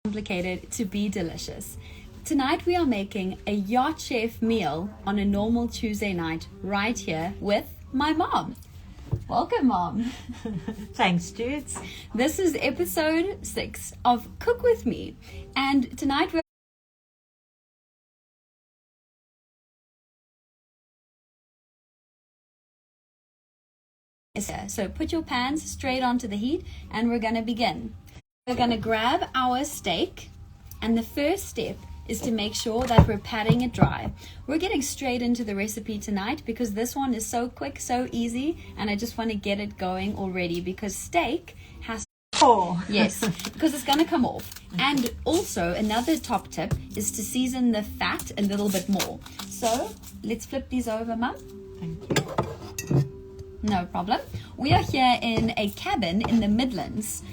Complicated to be delicious. Tonight we are making a yacht chef meal on a normal Tuesday night right here with my mom. Welcome, Mom. Thanks, Judes. This is episode 6 of Cook With Me, and tonight we're so put your pans straight onto the heat and we're going to begin. We're going to grab our steak, and the first step is to make sure that we're patting it dry. We're getting straight into the recipe tonight because this one is so quick, so easy, and I just want to get it going already because steak has yes, because it's going to come off. And also another top tip is to season the fat a little bit more. So let's flip these over, Mum. Thank you. No problem. We are here in a cabin in the Midlands,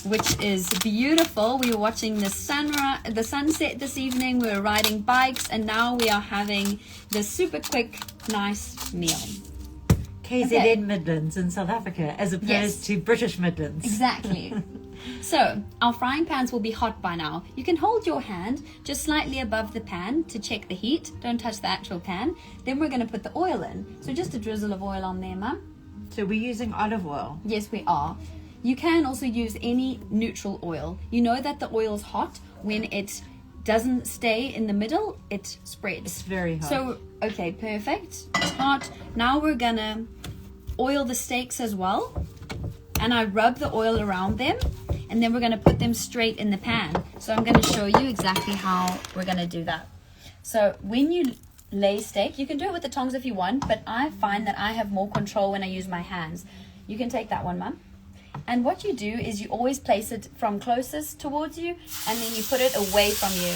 which is beautiful. We were watching the sunset this evening. We were riding bikes, and now we are having this super quick, nice meal. KZN Midlands in South Africa, as opposed to British Midlands. Exactly. So our frying pans will be hot by now. You can hold your hand just slightly above the pan to check the heat. Don't touch the actual pan. Then we're going to put the oil in. So just a drizzle of oil on there, Mum. So we're using olive oil. Yes, we are. You can also use any neutral oil. You know that the oil's hot when it doesn't stay in the middle, it spreads. It's very hot. So, okay, perfect. It's hot. Now we're gonna oil the steaks as well. And I rub the oil around them, and then we're gonna put them straight in the pan. So I'm gonna show you exactly how we're gonna do that. So when you lay steak, you can do it with the tongs if you want, but I find that I have more control when I use my hands. You can take that one, Mum. And what you do is you always place it from closest towards you, and then you put it away from you.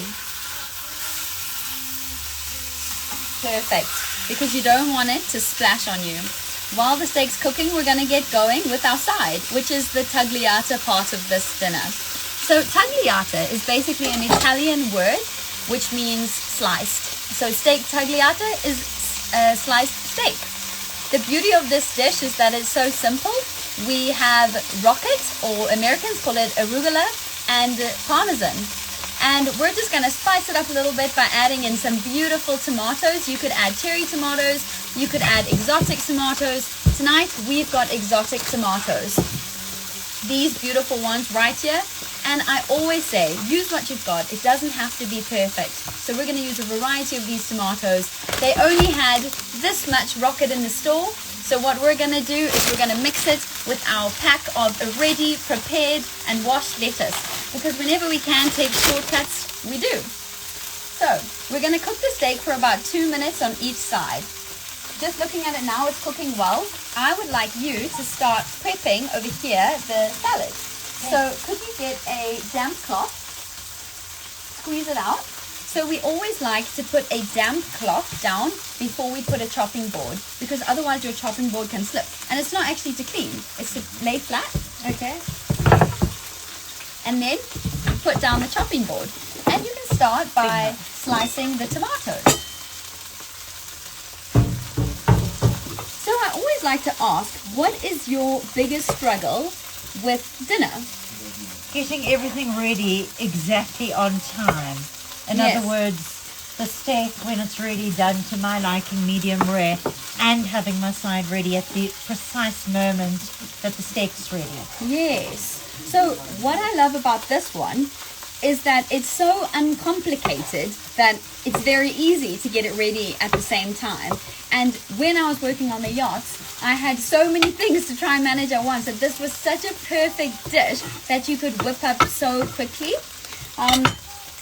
Perfect, because you don't want it to splash on you. While the steak's cooking, we're going to get going with our side, which is the tagliata part of this dinner. So tagliata is basically an Italian word which means sliced. So steak tagliata is sliced steak. The beauty of this dish is that it's so simple. We have rocket, or Americans call it arugula, and parmesan. And we're just going to spice it up a little bit by adding in some beautiful tomatoes. You could add cherry tomatoes. You could add exotic tomatoes. Tonight, we've got exotic tomatoes. These beautiful ones right here. And I always say, use what you've got. It doesn't have to be perfect. So we're going to use a variety of these tomatoes. They only had this much rocket in the store. So what we're going to do is we're going to mix it with our pack of already prepared and washed lettuce. Because whenever we can take shortcuts, we do. So we're going to cook the steak for about 2 minutes on each side. Just looking at it now, it's cooking well. I would like you to start prepping over here the salad. So could you get a damp cloth, squeeze it out. So we always like to put a damp cloth down before we put a chopping board, because otherwise your chopping board can slip. And it's not actually to clean, it's to lay flat. Okay. And then put down the chopping board. And you can start by slicing the tomatoes. So I always like to ask, what is your biggest struggle with dinner? Getting everything ready exactly on time. In other words, the steak, when it's really done to my liking, medium rare, and having my side ready at the precise moment that the steak's ready. Yes. So what I love about this one is that it's so uncomplicated that it's very easy to get it ready at the same time. And when I was working on the yachts, I had so many things to try and manage at once, that this was such a perfect dish that you could whip up so quickly.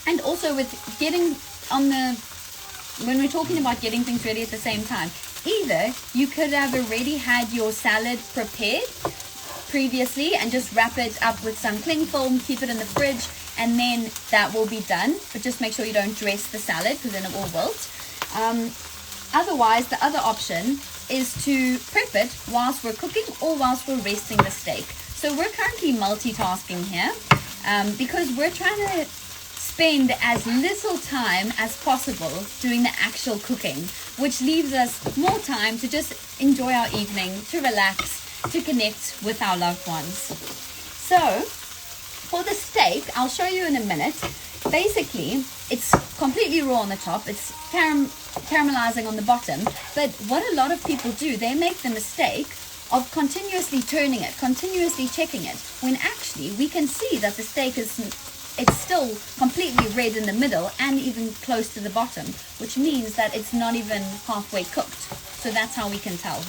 And also with getting on when we're talking about getting things ready at the same time, either you could have already had your salad prepared previously and just wrap it up with some cling film, keep it in the fridge, and then that will be done. But just make sure you don't dress the salad, because then it will wilt. Otherwise, the other option is to prep it whilst we're cooking or whilst we're resting the steak. So we're currently multitasking here because we're trying to spend as little time as possible doing the actual cooking, which leaves us more time to just enjoy our evening, to relax, to connect with our loved ones. So For the steak, I'll show you in a minute. Basically, it's completely raw on the top. It's caramelizing on the bottom. But what a lot of people do, they make the mistake of continuously turning it, continuously checking it, when actually we can see that the steak it's still completely red in the middle and even close to the bottom, which means that it's not even halfway cooked. So that's how we can tell.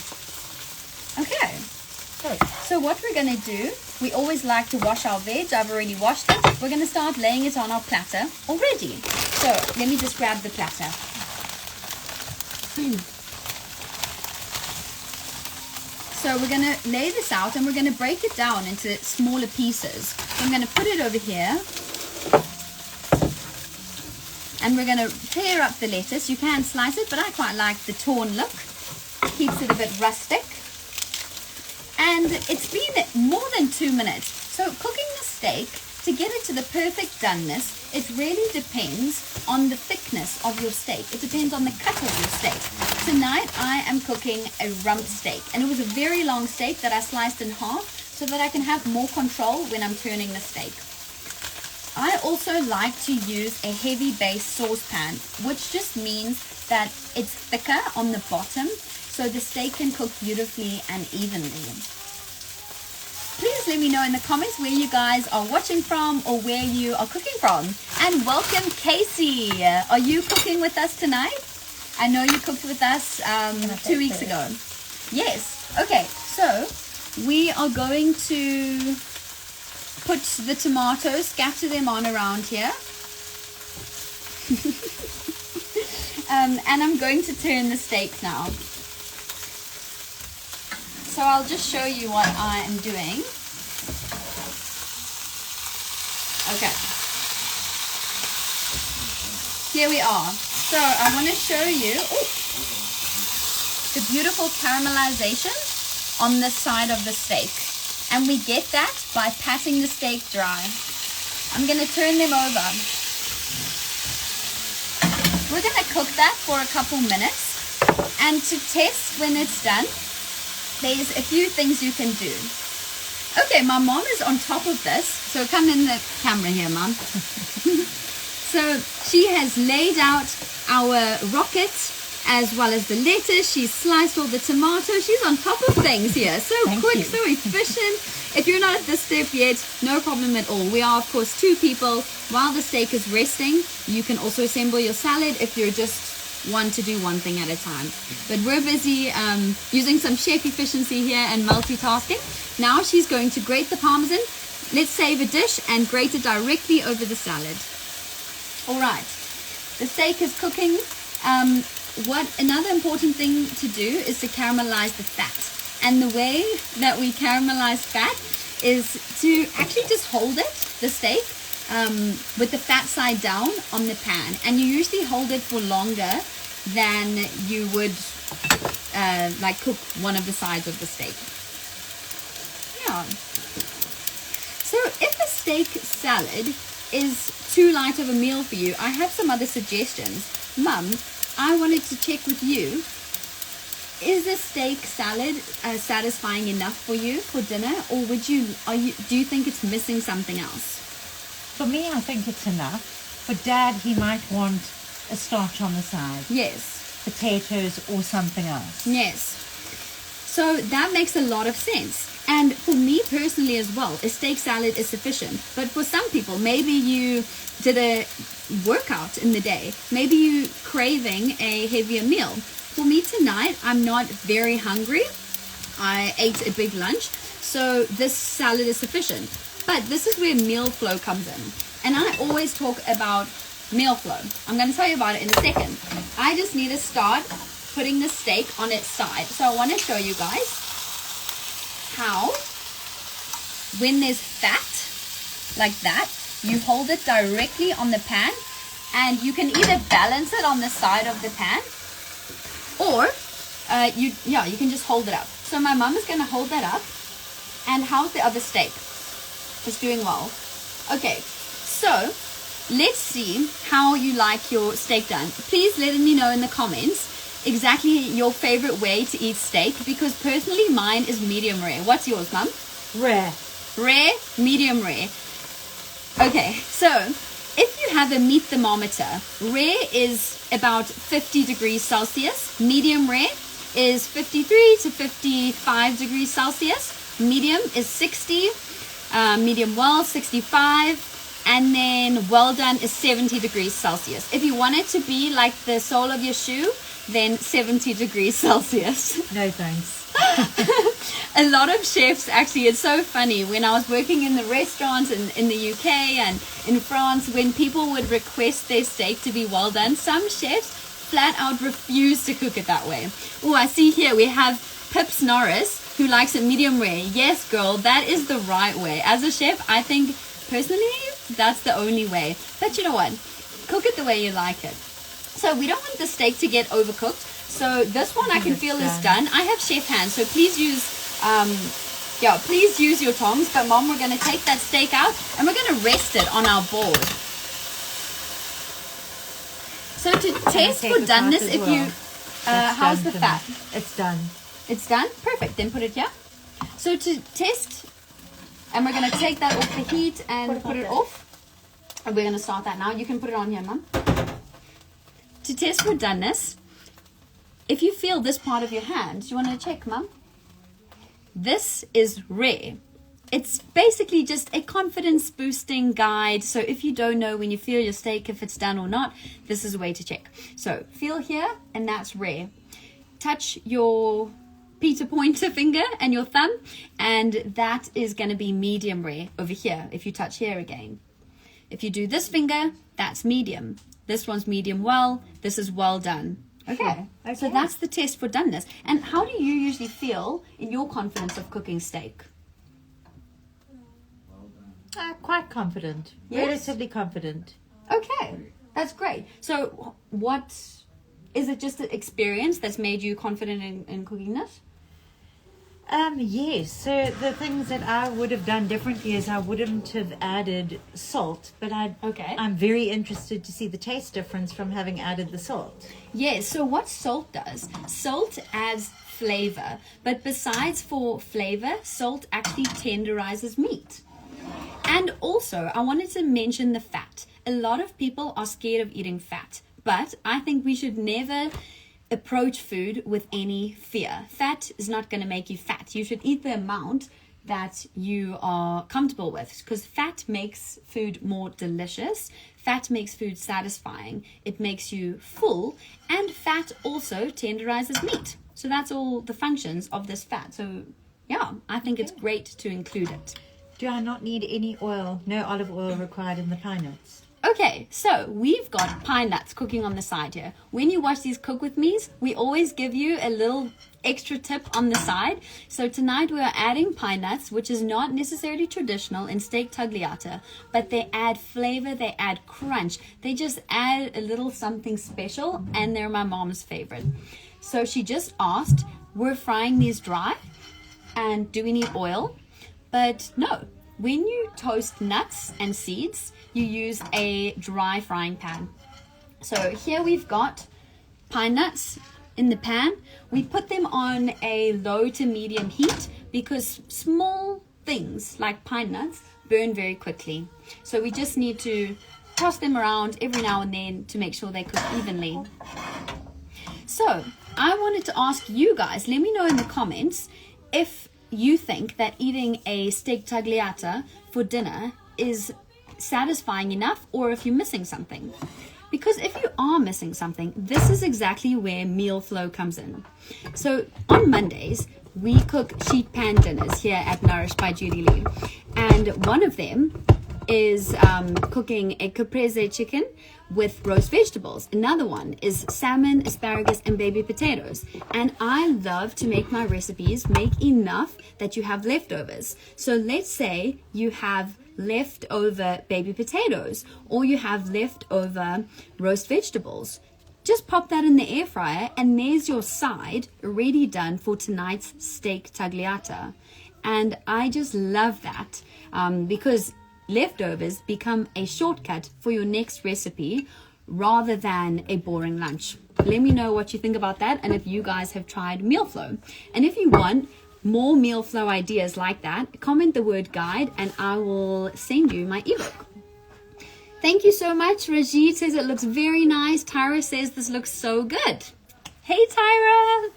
Okay. So what we're going to do, we always like to wash our veg. I've already washed it. We're going to start laying it on our platter already. So let me just grab the platter. So we're going to lay this out and we're going to break it down into smaller pieces. So I'm going to put it over here. And we're going to tear up the lettuce. You can slice it, but I quite like the torn look. Keeps it a bit rustic. And it's been more than 2 minutes. So cooking the steak, to get it to the perfect doneness, it really depends on the thickness of your steak. It depends on the cut of your steak. Tonight I am cooking a rump steak. And it was a very long steak that I sliced in half so that I can have more control when I'm turning the steak. I also like to use a heavy base saucepan, which just means that it's thicker on the bottom, so the steak can cook beautifully and evenly. Please let me know in the comments where you guys are watching from or where you are cooking from. And welcome, Casey. Are you cooking with us tonight? I know you cooked with us 2 weeks ago. Yes. Okay, so we are going to put the tomatoes, scatter them on around here. And I'm going to turn the steak now. So I'll just show you what I am doing. Okay. Here we are. So I want to show you the beautiful caramelization on the side of the steak. And we get that by patting the steak dry. I'm going to turn them over. We're going to cook that for a couple minutes. And to test when it's done, there's a few things you can do. Okay, my mom is on top of this. So come in the camera here, Mom. So she has laid out our rocket as well as the lettuce. She's sliced all the tomatoes. She's on top of things here. So quick, so efficient. If you're not at this step yet, no problem at all. We are, of course, 2 people. While the steak is resting, you can also assemble your salad if you're just want to do one thing at a time. But we're busy using some chef efficiency here and multitasking. Now she's going to grate the parmesan. Let's save a dish and grate it directly over the salad. All right, the steak is cooking. Another important thing to do is to caramelize the fat. And the way that we caramelize fat is to actually just hold it, the steak, with the fat side down on the pan. And you usually hold it for longer than you would like cook one of the sides of the steak. Yeah. So if a steak salad is too light of a meal for you, I have some other suggestions. Mum, I wanted to check with you. Is a steak salad satisfying enough for you for dinner, or do you think it's missing something else? For me, I think it's enough. For Dad, he might want a starch on the side. Yes. Potatoes or something else. Yes. So that makes a lot of sense. And for me personally as well, a steak salad is sufficient. But for some people, maybe you did a workout in the day. Maybe you're craving a heavier meal. For me tonight, I'm not very hungry. I ate a big lunch. So this salad is sufficient. But this is where meal flow comes in. And I always talk about meal flow. I'm going to tell you about it in a second. I just need to start putting the steak on its side. So I want to show you guys how, when there's fat like that, you hold it directly on the pan, and you can either balance it on the side of the pan, or you can just hold it up. So my mom is going to hold that up. And how's the other steak? It's doing well. Okay, so let's see how you like your steak done. Please let me know in the comments exactly your favorite way to eat steak, because personally mine is medium rare. What's yours, Mum? Rare. Rare, medium rare. Okay, so if you have a meat thermometer, rare is about 50 degrees Celsius. Medium rare is 53 to 55 degrees Celsius. Medium is 60. Medium well, 65. And then well done is 70 degrees Celsius. If you want it to be like the sole of your shoe, then 70 degrees Celsius. No thanks. A lot of chefs, actually, it's so funny. When I was working in the restaurants in the UK and in France, when people would request their steak to be well done, some chefs flat out refuse to cook it that way. Oh, I see here we have Pips Norris, who likes it medium rare. Yes, girl, that is the right way. As a chef, I think, personally, that's the only way. But you know what? Cook it the way you like it. So we don't want the steak to get overcooked. So this one I can feel is done. I have chef hands, so please use, please use your tongs. But Mom, we're going to take that steak out and we're going to rest it on our board. So to taste for doneness, if you, how's the fat? It's done. It's done? Perfect. Then put it here. So to test, and we're going to take that off the heat and put it off. And we're going to start that now. You can put it on here, Mom. To test for doneness, if you feel this part of your hand, do you want to check, Mum? This is rare. It's basically just a confidence boosting guide. So if you don't know when you feel your steak if it's done or not, this is a way to check. So feel here, and that's rare. Touch your pointer finger and your thumb, and that is going to be medium rare over here. If you touch here again, if you do this finger, that's medium. This one's medium well. This is well done. Okay. So that's the test for doneness. And how do you usually feel in your confidence of cooking steak? Quite confident. Yes? Relatively confident. Okay, that's great. So what, is it just an experience that's made you confident in cooking this? Yes. So the things that I would have done differently is I wouldn't have added salt, but I'm very interested to see the taste difference from having added the salt. Yes, so what salt does, salt adds flavor, but besides for flavor, salt actually tenderizes meat. And also, I wanted to mention the fat. A lot of people are scared of eating fat, but I think we should never approach food with any fear. Fat is not going to make you fat. You should eat the amount that you are comfortable with, because fat makes food more delicious. Fat makes food satisfying. It makes you full, and fat also tenderizes meat. So that's all the functions of this fat. So yeah, I think it's great to include it. Do I not need any oil? No olive oil required in the pine nuts. Okay, so we've got pine nuts cooking on the side here. When you watch these cook with me's, we always give you a little extra tip on the side. So tonight we are adding pine nuts, which is not necessarily traditional in steak tagliata, but they add flavor, they add crunch. They just add a little something special, and they're my mom's favorite. So she just asked, we're frying these dry, and do we need oil? But no, when you toast nuts and seeds, you use a dry frying pan. So here we've got pine nuts in the pan. We put them on a low to medium heat because small things like pine nuts burn very quickly. So we just need to toss them around every now and then to make sure they cook evenly. So I wanted to ask you guys, let me know in the comments if you think that eating a steak tagliata for dinner is satisfying enough, or if you're missing something. Because if you are missing something, this is exactly where meal flow comes in. So on Mondays, we cook sheet pan dinners here at Nourished by Judy-Lee. And one of them is cooking a caprese chicken with roast vegetables. Another one is salmon, asparagus, and baby potatoes. And I love to make my recipes make enough that you have leftovers. So let's say you have leftover baby potatoes, or you have leftover roast vegetables. Just pop that in the air fryer, and there's your side already done for tonight's steak tagliata. And I just love that because leftovers become a shortcut for your next recipe rather than a boring lunch. Let me know what you think about that, and if you guys have tried meal flow. And if you want more meal flow ideas like that, comment the word guide and I will send you my ebook. Thank you so much. Rajit says it looks very nice. Tyra says this looks so good. Hey Tyra!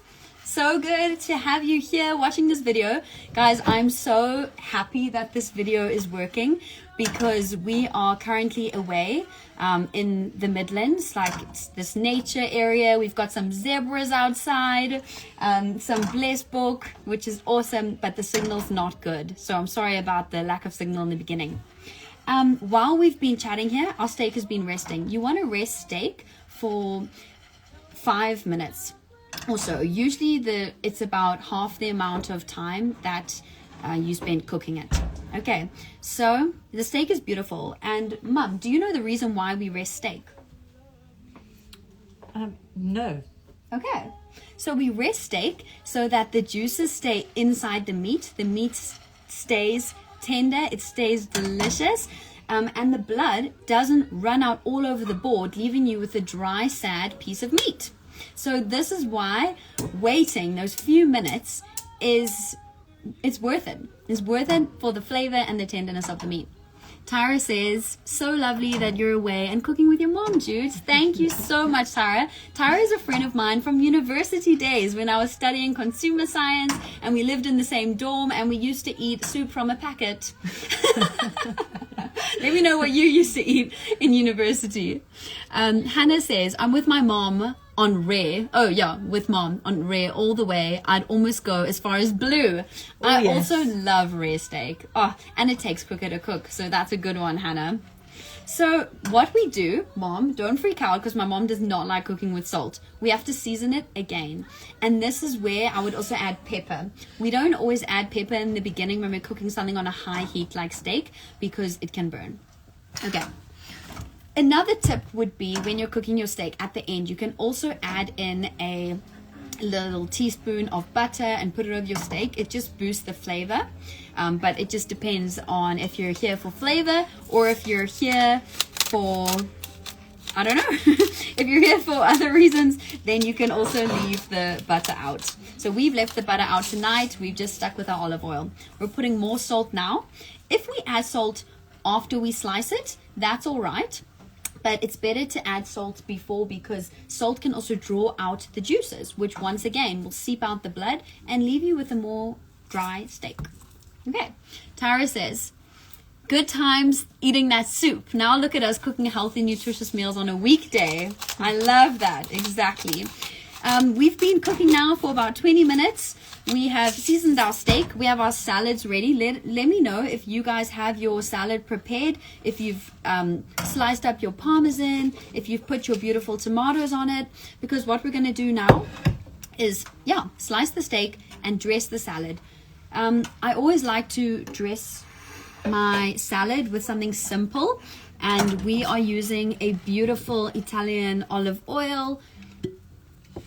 So good to have you here watching this video. Guys, I'm so happy that this video is working because we are currently away in the Midlands, like this nature area. We've got some zebras outside, some blesbok, which is awesome, but the signal's not good. So I'm sorry about the lack of signal in the beginning. While we've been chatting here, our steak has been resting. You want to rest steak for 5 minutes or so. Usually it's about half the amount of time that you spend cooking it. Okay, so the steak is beautiful. And Mum, do you know the reason why we rest steak? No. Okay, so we rest steak so that the juices stay inside the meat stays tender, it stays delicious, and the blood doesn't run out all over the board, leaving you with a dry, sad piece of meat. So this is why waiting those few minutes it's worth it. It's worth it for the flavor and the tenderness of the meat. Tyra says, so lovely that you're away and cooking with your mom, Jude. Thank you so much, Tyra. Tyra is a friend of mine from university days when I was studying consumer science and we lived in the same dorm and we used to eat soup from a packet. Let me know what you used to eat in university. Hannah says, I'm with my mom on rare. Oh yeah, with mom on rare all the way. I'd almost go as far as blue. I also love rare steak. Oh, and it takes quicker to cook, so that's a good one, Hannah. So what we do, Mom, don't freak out because my mom does not like cooking with salt. We have to season it again. And this is where I would also add pepper. We don't always add pepper in the beginning when we're cooking something on a high heat like steak because it can burn. Okay. Another tip would be when you're cooking your steak at the end, you can also add in a little teaspoon of butter and put it over your steak. It just boosts the flavor, but it just depends on if you're here for flavor or if you're here for, I don't know, if you're here for other reasons, then you can also leave the butter out. So we've left the butter out tonight. We've just stuck with our olive oil. We're putting more salt now. If we add salt after we slice it, that's all right. But it's better to add salt before because salt can also draw out the juices, which once again will seep out the blood and leave you with a more dry steak. Okay, Tara says, good times eating that soup. Now look at us cooking healthy, nutritious meals on a weekday. I love that, exactly. We've been cooking now for about 20 minutes. We have seasoned our steak. We have our salads ready. Let me know if you guys have your salad prepared, if you've sliced up your parmesan, if you've put your beautiful tomatoes on it. Because what we're going to do now is, slice the steak and dress the salad. I always like to dress my salad with something simple. And we are using a beautiful Italian olive oil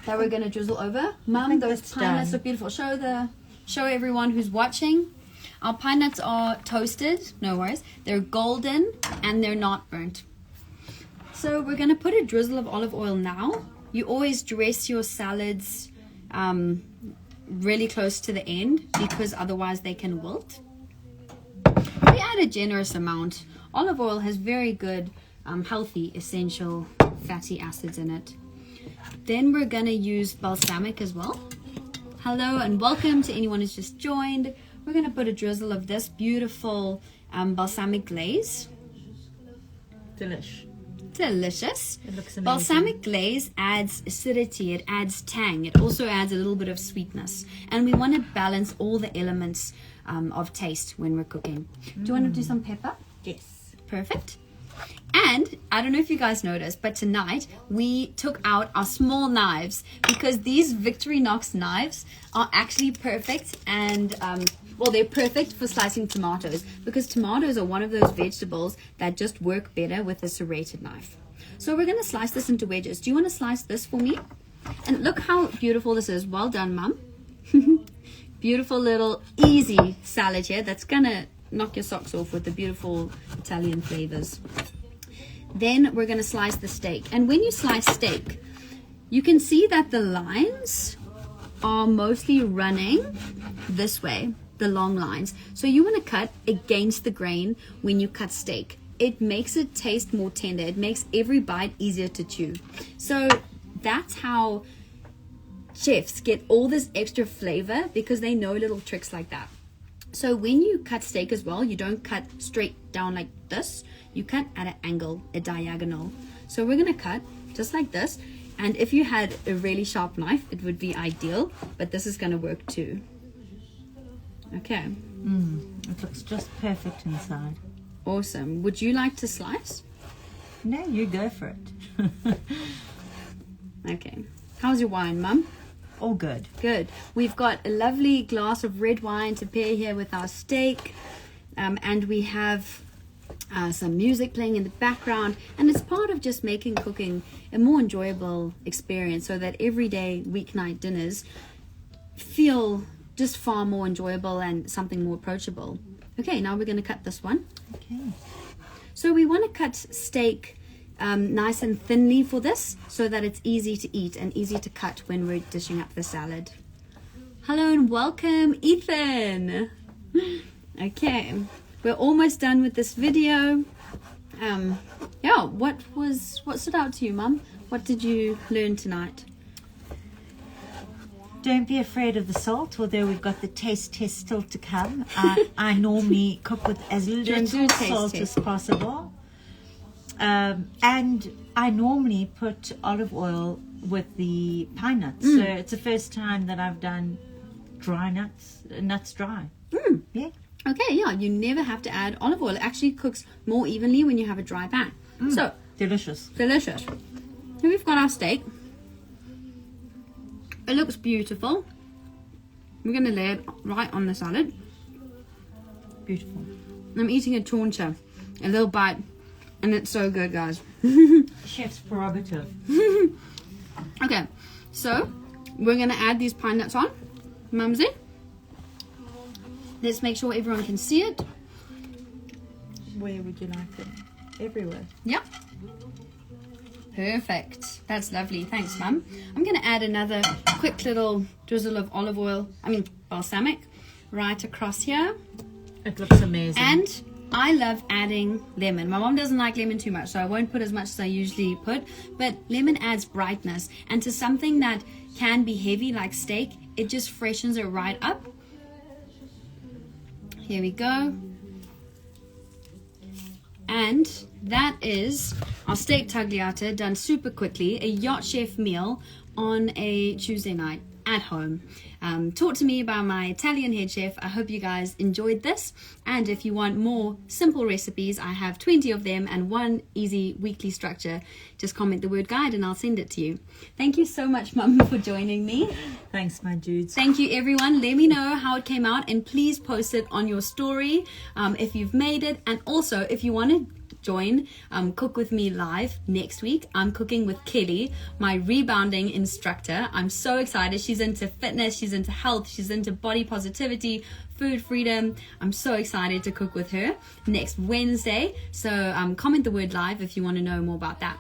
that we're going to drizzle over. Mum, those pine nuts look beautiful. Show everyone who's watching. Our pine nuts are toasted, no worries. They're golden and they're not burnt. So we're going to put a drizzle of olive oil now. You always dress your salads really close to the end because otherwise they can wilt. We add a generous amount. Olive oil has very good, healthy, essential fatty acids in it. Then we're going to use balsamic as well. Hello and welcome to anyone who's just joined. We're going to put a drizzle of this beautiful balsamic glaze. Delicious. It looks amazing. Balsamic glaze adds acidity, it adds tang, it also adds a little bit of sweetness. And we want to balance all the elements of taste when we're cooking. Do you want to do some pepper? Yes. Perfect. And I don't know if you guys noticed, but tonight we took out our small knives because these Victorinox knives are actually perfect and they're perfect for slicing tomatoes because tomatoes are one of those vegetables that just work better with a serrated knife. So we're going to slice this into wedges. Do you want to slice this for me? And look how beautiful this is. Well done, Mum. Beautiful little easy salad here that's going to knock your socks off with the beautiful Italian flavors. Then we're going to slice the steak. And when you slice steak, you can see that the lines are mostly running this way, the long lines. So you want to cut against the grain when you cut steak. it makes it taste more tender. It makes every bite easier to chew. So that's how chefs get all this extra flavor, because they know little tricks like that. So when you cut steak as well, you don't cut straight down like this. You cut at an angle, a diagonal. So we're going to cut just like this. And if you had a really sharp knife, it would be ideal. But this is going to work too. Okay. It looks just perfect inside. Awesome. Would you like to slice? No, you go for it. Okay. How's your wine, Mum? All good. Good. We've got a lovely glass of red wine to pair here with our steak. And we have some music playing in the background. And it's part of just making cooking a more enjoyable experience, so that everyday weeknight dinners feel just far more enjoyable and something more approachable. Okay, now we're going to cut this one. Okay. So we want to cut steak nice and thinly for this, so that it's easy to eat and easy to cut when we're dishing up the salad. Hello and welcome, Ethan. Okay, we're almost done with this video. Yeah, what stood out to you, Mum? What did you learn tonight? Don't be afraid of the salt, although we've got the taste test still to come. I normally cook with as little salt as possible. And I normally put olive oil with the pine nuts. So it's the first time that I've done dry nuts dry. Yeah. Okay, yeah, you never have to add olive oil. It actually cooks more evenly when you have a dry pan. So delicious. Delicious. Here we've got our steak. It looks beautiful. We're going to lay it right on the salad. Beautiful. I'm eating a chauncha, a little bite, and it's so good, guys. Chef's prerogative. Okay, so we're going to add these pine nuts on. Mumsy, let's make sure everyone can see it. Where would you like it? Everywhere. Yeah. Perfect. That's lovely. Thanks, Mum. I'm going to add another quick little drizzle of olive oil, balsamic, right across here. It looks amazing. And I love adding lemon. My mom doesn't like lemon too much, so I won't put as much as I usually put. But lemon adds brightness. And to something that can be heavy like steak, it just freshens it right up. Here we go. And that is our steak tagliata done super quickly, a yacht chef meal on a Tuesday night at home. Taught to me by my Italian head chef. I hope you guys enjoyed this. And if you want more simple recipes, I have 20 of them and one easy weekly structure. Just comment the word guide and I'll send it to you. Thank you so much, Mum, for joining me. Thanks, my dudes. Thank you, everyone. Let me know how it came out and please post it on your story if you've made it. And also, if you want to join Cook With Me live next week, I'm cooking with Kelly, my rebounding instructor. I'm so excited. She's into fitness, she's into health, she's into body positivity, food freedom. I'm so excited to cook with her next Wednesday. So comment the word live if you want to know more about that.